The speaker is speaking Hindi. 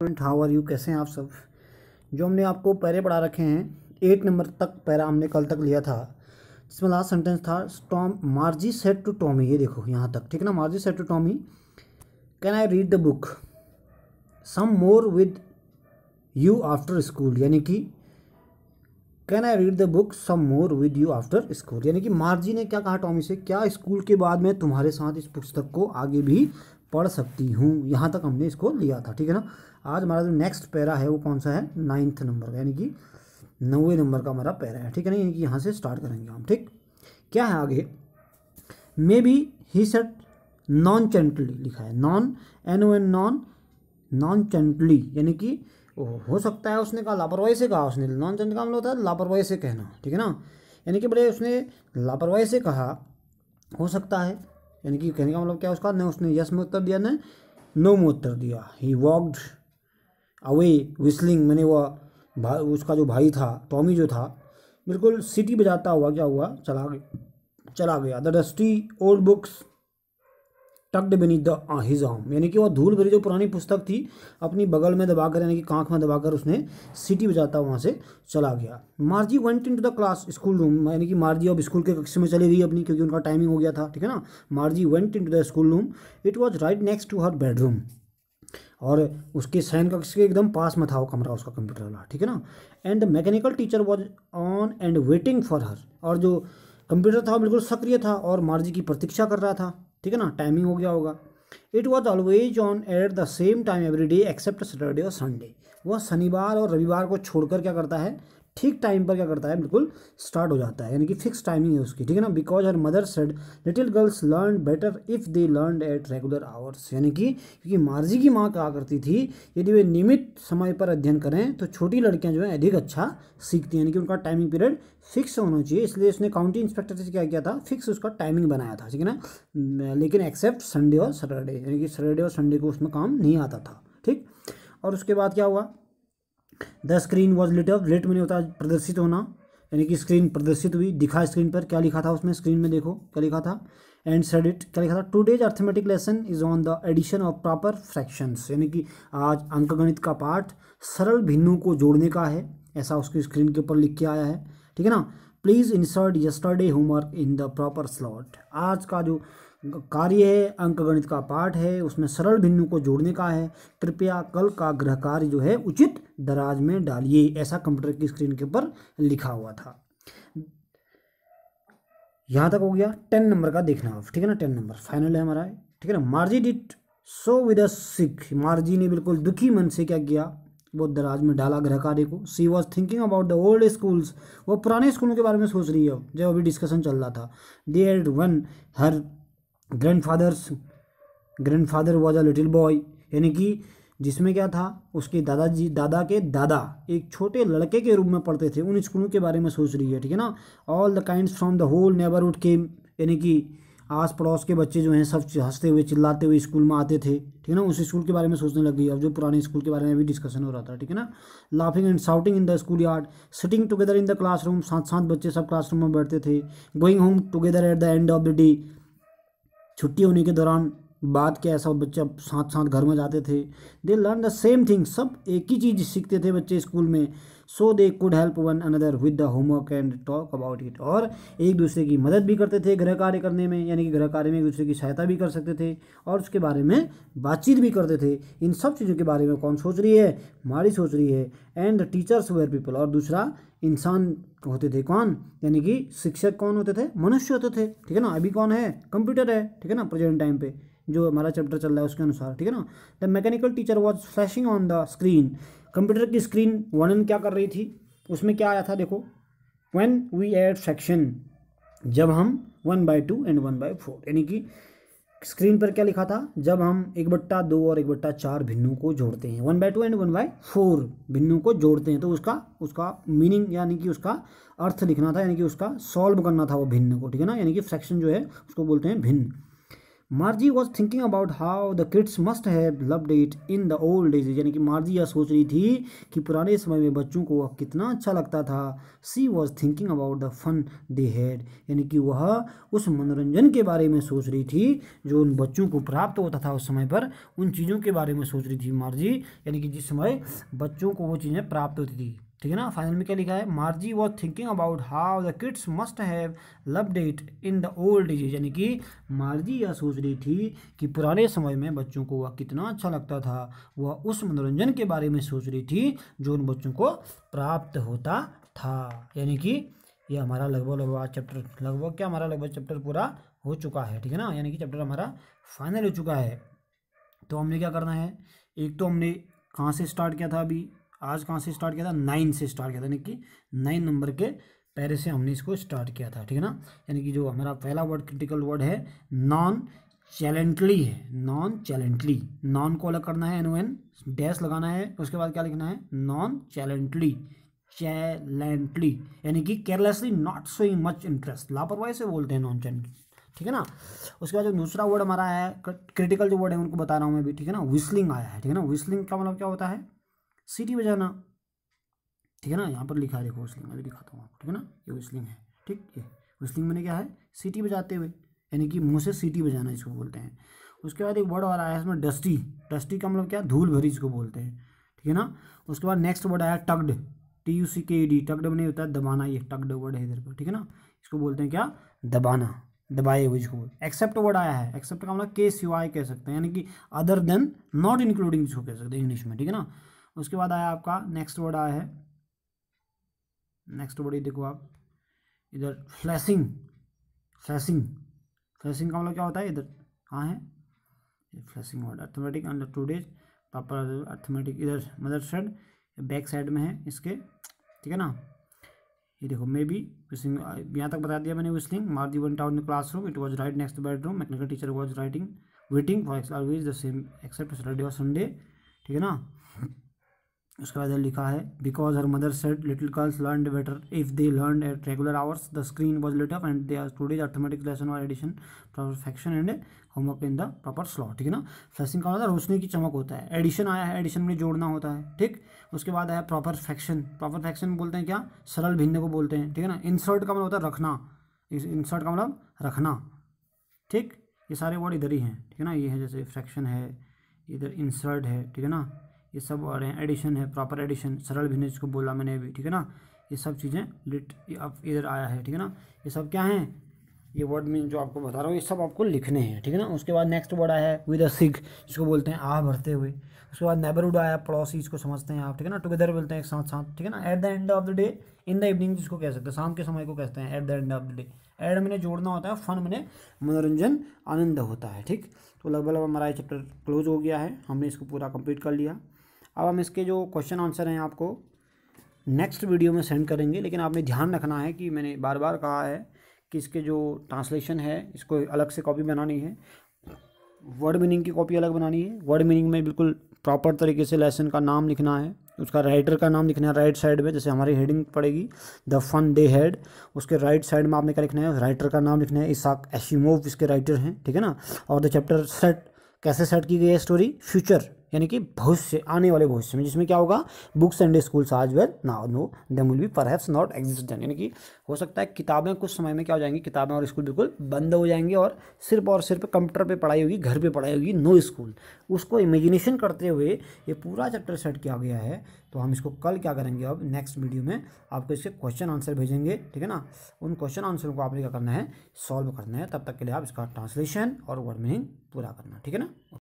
Student, how are you? कैसे हैं आप सब? जो हमने आपको पैरे पढ़ा रखे हैं 8 नंबर तक पैरा हमने कल तक लिया था, जिसमें लास्ट सेंटेंस था Tom Margie said to Tommy. ये देखो यहाँ तक, ठीक है ना। Margie said to Tommy, can I read the book some more with you after school, यानी कि can I read the book some more with you after school, यानी कि मार्जी ने क्या कहा टॉमी से, क्या स्कूल के बाद में तुम्हारे साथ इस पुस्तक को आगे भी पढ़ सकती हूँ। यहाँ तक हमने इसको लिया था, ठीक है ना। आज हमारा जो नेक्स्ट पैरा है वो कौन सा है? 9th नंबर का, यानी कि 9वें नंबर का हमारा पैरा है, ठीक है ना। यानी कि यहाँ से स्टार्ट करेंगे हम, ठीक। क्या है आगे? May be he said non gently लिखा है, नॉन NON नॉन जेंटली, यानी कि हो सकता है उसने कहा लापरवाही से कहा, उसने नॉन जेंटली का मतलब होता है लापरवाही से कहना, ठीक है ना। यानी कि बड़े उसने लापरवाही से कहा, हो सकता है, यानी कि कहने का मतलब क्या उसका, न उसने यस में उत्तर दिया न नो में उत्तर दिया। ही वॉक्ड अवे विस्लिंग, मैंने वह उसका जो भाई था टॉमी जो था, बिल्कुल सीटी बजाता हुआ क्या हुआ, चला गया। The dusty old books tucked beneath the his arm, यानी कि वह धूल भरी जो पुरानी पुस्तक थी अपनी बगल में दबाकर, यानी कि कांख में दबाकर उसने सीटी बजाता वहाँ से चला गया। मार्जी went into the class school room, यानी कि मार्जी अब स्कूल के कक्ष में चली गई अपनी, क्योंकि उनका टाइमिंग हो गया था, ठीक है ना। Margie went into the schoolroom, it was right next to her bedroom, और उसके शयन कक्ष के एकदम पास में था वो कमरा उसका कंप्यूटर वाला, ठीक है ना। And the mechanical teacher was on and waiting for her, और जो कंप्यूटर था बिल्कुल सक्रिय था और मार्जी की प्रतीक्षा कर रहा था, ठीक है ना। टाइमिंग हो गया होगा। It was always on at the same time every day except Saturday और संडे, वह शनिवार और रविवार को छोड़कर क्या करता है, ठीक टाइम पर क्या करता है, बिल्कुल स्टार्ट हो जाता है, यानी कि फिक्स टाइमिंग है उसकी, ठीक है ना। Because her mother said little girls learn better if they learn at regular hours, यानी कि क्योंकि मार्जी की माँ कहा करती थी यदि वे नियमित समय पर अध्ययन करें तो छोटी लड़कियां जो है अधिक अच्छा सीखती हैं, यानी कि उनका टाइमिंग पीरियड फिक्स होना चाहिए। इसलिए उसने काउंटी इंस्पेक्टर से क्या किया था, फिक्स उसका टाइमिंग बनाया था, ठीक है ना। लेकिन एक्सेप्ट संडे और सैटरडे, यानी कि सैटरडे और संडे को उसमें काम नहीं आता था, ठीक। और उसके बाद क्या हुआ? The screen was lit up, lit मैंने होता है प्रदर्शित होना, यानी कि स्क्रीन प्रदर्शित हुई, दिखा स्क्रीन पर। क्या लिखा था उसमें स्क्रीन में, देखो क्या लिखा था। एंड सेड इट, क्या लिखा था, today's arithmetic lesson is on the addition of proper fractions, यानी कि आज अंकगणित का पाठ सरल भिन्नों को जोड़ने का है, ऐसा उसकी स्क्रीन के ऊपर लिख के आया है, ठीक है ना। Please insert yesterday homework in the proper slot, आज का जो कार्य है अंकगणित का पाठ है उसमें सरल भिन्नों को जोड़ने का है, कृपया कल का गृह कार्य जो है उचित दराज में डालिए, ऐसा कंप्यूटर की स्क्रीन के ऊपर लिखा हुआ था। यहाँ तक हो गया 10 नंबर का, देखना आप, ठीक है ना। 10 नंबर फाइनल है हमारा, ठीक है ना। मार्जी डिड सो विद अ सिक, मार्जी ने बिल्कुल दुखी मन से क्या किया, वो दराज में डाला गृह कार्य को। She was thinking about the old schools, वो पुराने स्कूलों के बारे में सोच रही है जब अभी डिस्कशन चल रहा था। They had one her grandfather was a little boy, यानी कि जिसमें क्या था, उसके दादा के दादा एक छोटे लड़के के रूप में पढ़ते थे, उन स्कूलों के बारे में सोच रही है, ठीक है ना। All the kinds from the whole neighbourhood came, यानी कि आस पड़ोस के बच्चे जो हैं सब हंसते हुए चिल्लाते हुए स्कूल में आते थे, ठीक है ना। उस स्कूल के बारे में सोचने लग गई, अब जो पुराने स्कूल के बारे में भी डिस्कशन हो रहा था, ठीक है ना। Laughing and shouting in the school yard, sitting together in the classroom, साथ साथ बच्चे सब क्लासरूम में बैठते थे। Going home together at the end of the day, छुट्टी होने के दौरान बात क्या, ऐसा बच्चे अब साथ साथ घर में जाते थे। They learn the same thing, सब एक ही चीज़ सीखते थे बच्चे स्कूल में। So they could help one another with the homework and talk about it, और एक दूसरे की मदद भी करते थे गृह कार्य करने में, यानी कि गृह कार्य में एक दूसरे की सहायता भी कर सकते थे और उसके बारे में बातचीत भी करते थे। इन सब चीज़ों के बारे में कौन सोच रही है? मारी सोच रही है। And the teachers were people, और दूसरा इंसान होते थे, कौन? यानी कि शिक्षक कौन होते थे? मनुष्य होते थे, ठीक है ना। अभी कौन है? कंप्यूटर है, ठीक है ना, प्रेजेंट टाइम पे जो हमारा चैप्टर चल रहा है उसके अनुसार, ठीक है ना। The mechanical teacher was flashing on the screen, computer की स्क्रीन वर्णन क्या कर रही थी, उसमें क्या आया था, देखो। व्हेन वी ऐड फ्रैक्शन, जब हम 1/2 एंड 1/4, यानी कि स्क्रीन पर क्या लिखा था, जब हम 1/2 और 1/4 भिन्नों को जोड़ते हैं, 1/2 एंड 1/4 भिन्नों को जोड़ते हैं, तो उसका मीनिंग यानी कि उसका अर्थ लिखना था, यानी कि उसका सॉल्व करना था वो भिन्न को, ठीक है ना। यानी कि फ्रैक्शन जो है उसको बोलते हैं भिन्न। मार्जी was thinking about how the kids must have loved it in the old days, यानी कि मार्जी यह सोच रही थी कि पुराने समय में बच्चों को वह कितना अच्छा लगता था। She was thinking about the fun they had, यानी कि वह उस मनोरंजन के बारे में सोच रही थी जो उन बच्चों को प्राप्त होता था उस समय पर, उन चीज़ों के बारे में सोच रही थी मार्जी, यानी कि जिस समय बच्चों को वो चीज़ें प्राप्त होती थी। ठीक है ना। फाइनल में क्या लिखा है, मार्जी was thinking about how the kids must have loved it in the old age, यानी कि मार्जी यह सोच रही थी कि पुराने समय में बच्चों को वह कितना अच्छा लगता था, वह उस मनोरंजन के बारे में सोच रही थी जो उन बच्चों को प्राप्त होता था। यानी कि ये हमारा लगभग चैप्टर लगभग चैप्टर पूरा हो चुका है। ठीक है ना, यानी कि चैप्टर हमारा फाइनल हो चुका है। तो हमने क्या करना है, एक तो हमने कहाँ से स्टार्ट किया था, अभी आज कहाँ से स्टार्ट किया था, 9 से स्टार्ट किया था, यानी कि 9 नंबर के पैरे से हमने इसको स्टार्ट किया था। ठीक है ना, यानी कि जो हमारा पहला वर्ड क्रिटिकल वर्ड है नॉन चैलेंटली है, नॉन चैलेंटली, नॉन को अलग करना है, NON डैश लगाना है, उसके बाद क्या लिखना है, नॉन चैलेंटली, चैलेंटली यानी कि carelessly, not showing much interest, लापरवाही से बोलते हैं नॉन चैलेंटली। ठीक है ना। उसके बाद जो दूसरा वर्ड हमारा है क्रिटिकल जो वर्ड है उनको बता रहा हूँ मैं भी। ठीक है ना, व्हिस्लिंग आया है। ठीक है ना, व्हिस्लिंग का मतलब क्या होता है, सीटी बजाना। ठीक है ना, यहाँ पर लिखा है देखो व्हिस्लिंग, मैं भी दिखाता हूँ आपको। ठीक है ना, ये व्हिस्लिंग है। ठीक, ये व्हिस्लिंग मैंने क्या है, सीटी बजाते हुए, यानी कि मुँह से सीटी बजाना इसको बोलते हैं। उसके बाद एक वर्ड और आया है इसमें डस्टी, डस्टी का मतलब क्या, धूल भरी इसको बोलते हैं। ठीक है ना। उसके बाद नेक्स्ट वर्ड आया टग्ड, TUCKED, टग्ड में नहीं होता है दबाना, ये टग्ड वर्ड है इधर पर। ठीक है ना, इसको बोलते हैं क्या, दबाना, दबाए हुए इसको बोलते हैं। एक्सेप्ट वर्ड आया है, एक्सेप्ट का मतलब के सिवाय कह सकते हैं, यानी कि अदर देन, नॉट इंक्लूडिंग इसको कह सकते हैं इंग्लिश में। ठीक है ना। उसके बाद आया आपका नेक्स्ट वर्ड आया है, नेक्स्ट वर्ड ये देखो आप इधर, फ्लैशिंग, फ्लैशिंग, फ्लैशिंग का मतलब क्या होता है, इधर कहाँ है ये flashing word, arithmetic under 2 days proper arithmetic, इधर मदर साइड बैक साइड में है इसके। ठीक है ना, ये देखो मे बी विस्लिंग, यहाँ तक बता दिया मैंने। Whistling, Margie went out in the classroom, it was right next bedroom, mechanical teacher was writing waiting for always the same except Saturday और संडे। ठीक है ना। उसके बाद लिखा है because her mother said little girls learn better if they learn at regular hours, the screen was lit up and they are today's arithmetic lesson और addition perfection and homework in the proper slot. ठीक है ना, फ्लैशिंग का मतलब रोशनी की चमक होता है। एडिशन आया है, एडिशन में जोड़ना होता है। ठीक, उसके बाद आया प्रॉपर फैक्शन, प्रॉपर फैक्शन बोलते हैं क्या, सरल भिन्न को बोलते हैं। ठीक है ना। इंसर्ट का मतलब होता है रखना, इंसर्ट का मतलब रखना। ठीक, ये सारे वर्ड इधर ही हैं। ठीक है ना, ये है जैसे फ्रैक्शन है, इधर इंसर्ट है। ठीक है ना, ये सब वर्ड हैं। एडिशन है, प्रॉपर एडिशन, सरल भिन्न जिसको बोला मैंने अभी। ठीक है ना, ये सब चीज़ें लिट अब इधर आया है। ठीक है ना, ये सब क्या हैं, ये वर्ड में जो आपको बता रहा हूँ ये सब आपको लिखने हैं। ठीक है ना। उसके बाद नेक्स्ट वर्ड आया है विद अ सिग, जिसको बोलते हैं आह भरते हुए। उसके बाद नेबरहुड आया, पड़ोसी, इसको समझते हैं आप। ठीक है ना, टुगेदर बोलते हैं एक साथ साथ। ठीक है ना, eight the end of the day, in the evening जिसको कह सकते हैं, शाम के समय को कहते हैं at the end of the day. Add मैंने जोड़ना होता है, फन मैंने मनोरंजन, आनंद होता है। ठीक, तो लगभग हमारा ये चैप्टर क्लोज हो गया है, हमने इसको पूरा कंप्लीट कर लिया। अब हम इसके जो क्वेश्चन आंसर हैं आपको नेक्स्ट वीडियो में सेंड करेंगे, लेकिन आपने ध्यान रखना है कि मैंने बार बार कहा है कि इसके जो ट्रांसलेशन है इसको अलग से कॉपी बनानी है, वर्ड मीनिंग की कॉपी अलग बनानी है। वर्ड मीनिंग में बिल्कुल प्रॉपर तरीके से लेसन का नाम लिखना है, उसका राइटर का नाम लिखना है राइट साइड में, जैसे हमारी हेडिंग पड़ेगी द फन डे हैड, उसके राइट साइड में आपने क्या लिखना है, राइटर का नाम लिखना है, इसाक एसिमोव इसके राइटर हैं। ठीक है ना। और द चैप्टर सेट, कैसे सेट की गई है स्टोरी, फ्यूचर यानी कि भविष्य, आने वाले भविष्य में, जिसमें क्या होगा, बुक्स एंड स्कूल्स आज well now no them will be perhaps not exist then, यानी कि हो सकता है किताबें कुछ समय में क्या हो जाएंगी, किताबें और स्कूल बिल्कुल बंद हो जाएंगे और सिर्फ कंप्यूटर पे पढ़ाई होगी, घर पे पढ़ाई होगी, नो स्कूल। उसको इमेजिनेशन करते हुए ये पूरा चैप्टर सेट किया गया है। तो हम इसको कल क्या करेंगे, अब नेक्स्ट वीडियो में आपको इसके क्वेश्चन आंसर भेजेंगे। ठीक है ना, उन क्वेश्चन आंसर को आपने क्या करना है, सॉल्व करना है। तब तक के लिए आप इसका ट्रांसलेशन और वर्ड मीनिंग पूरा करना। ठीक है ना।